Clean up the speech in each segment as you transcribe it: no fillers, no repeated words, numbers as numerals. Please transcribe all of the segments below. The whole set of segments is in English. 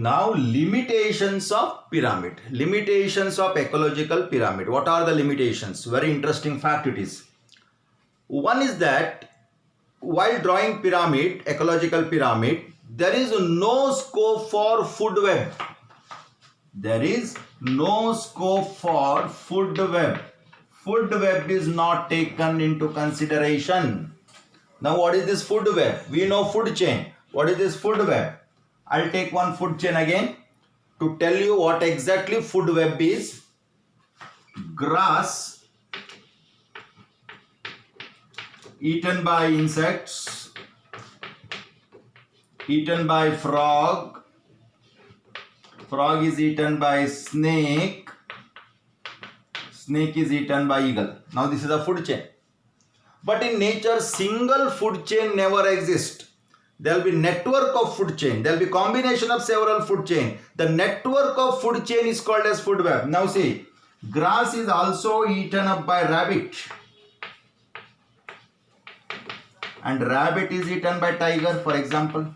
Now limitations of pyramid, limitations of ecological pyramid. What are the limitations? Very interesting fact it is. One is that while drawing pyramid, ecological pyramid, there is no scope for food web. There is no scope for food web. Food web is not taken into consideration. Now what is this food web? We know food chain. What is this food web? I'll take one food chain again to tell you what exactly food web is. Grass eaten by insects, eaten by frog, frog is eaten by snake, snake is eaten by eagle. Now this is a food chain. But in nature, single food chain never exists. There will be network of food chain. There will be combination of several food chain. The network of food chain is called as food web. Now see, grass is also eaten up by rabbit. And rabbit is eaten by tiger, for example.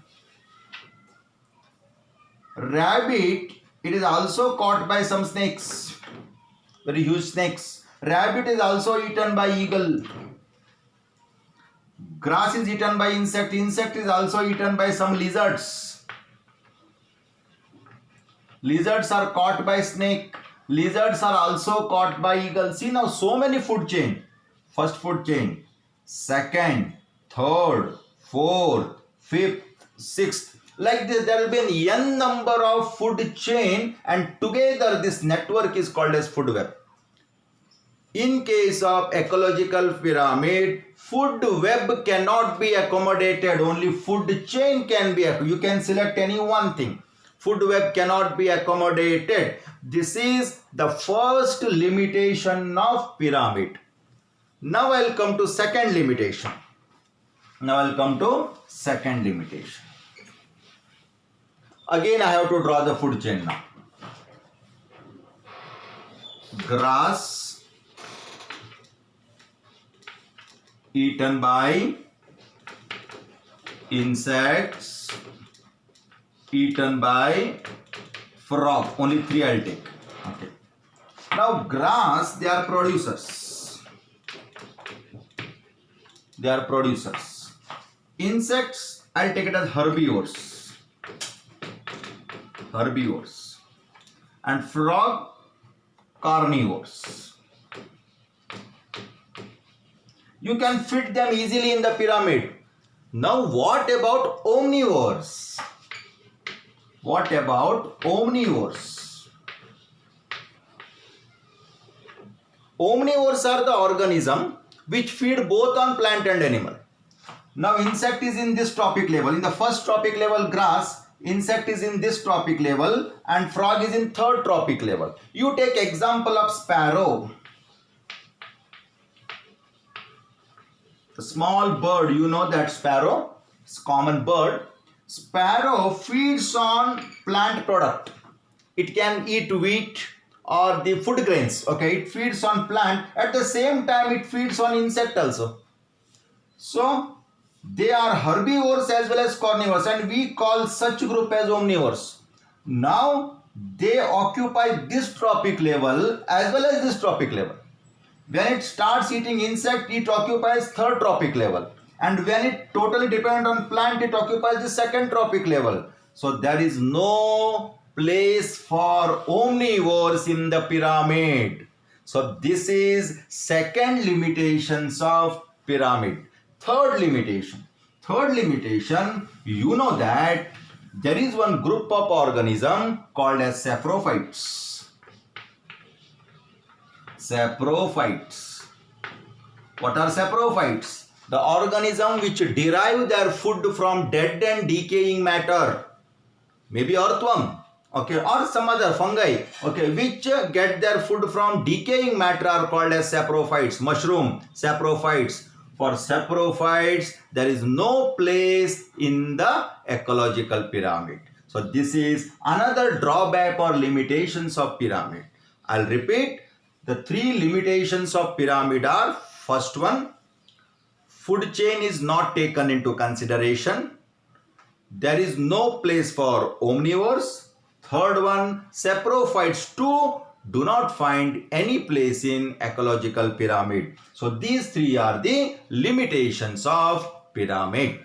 Rabbit, it is also caught by some snakes. Very huge snakes. Rabbit is also eaten by eagle. Grass is eaten by insect. Insect is also eaten by some lizards. Lizards are caught by snake. Lizards are also caught by eagle. See now, so many food chain. First food chain, second, third, fourth, fifth, sixth. Like this, there will be an n number of food chain, and together this network is called as food web. In case of ecological pyramid, food web cannot be accommodated. Only food chain can be. You can select any one thing. Food web cannot be accommodated. This is the first limitation of pyramid. Now I will come to second limitation. Again I have to draw the food chain now. Grass eaten by insects, eaten by frog. Only three I'll take. Okay. Now grass, they are producers. Insects, I'll take it as herbivores. And frog, carnivores. You can fit them easily in the pyramid. Now what about omnivores? Omnivores are the organism which feed both on plant and animal. Now insect is in this trophic level. In the first trophic level, grass, insect is in this trophic level, and frog is in third trophic level. You take example of sparrow. The small bird, you know that sparrow, it's a common bird. Sparrow feeds on plant product. It can eat wheat or the food grains. Okay, it feeds on plant. At the same time, it feeds on insect also. So they are herbivores as well as carnivores, and we call such group as omnivores. Now they occupy this trophic level as well as this trophic level. When it starts eating insect, it occupies third trophic level. And when it totally depends on plant, it occupies the second trophic level. So there is no place for omnivores in the pyramid. So this is second limitations of pyramid. Third limitation, you know that there is one group of organism called as saprophytes. What are saprophytes? The organism which derive their food from dead and decaying matter. Maybe earthworm, okay, or some other fungi, okay, which get their food from decaying matter are called as saprophytes. Mushroom, saprophytes. For saprophytes, there is no place in the ecological pyramid. So this is another drawback or limitations of pyramid. I'll repeat. The three limitations of pyramid are: first one, food chain is not taken into consideration. There is no place for omnivores. Third one, saprophytes too do not find any place in ecological pyramid. So these three are the limitations of pyramid.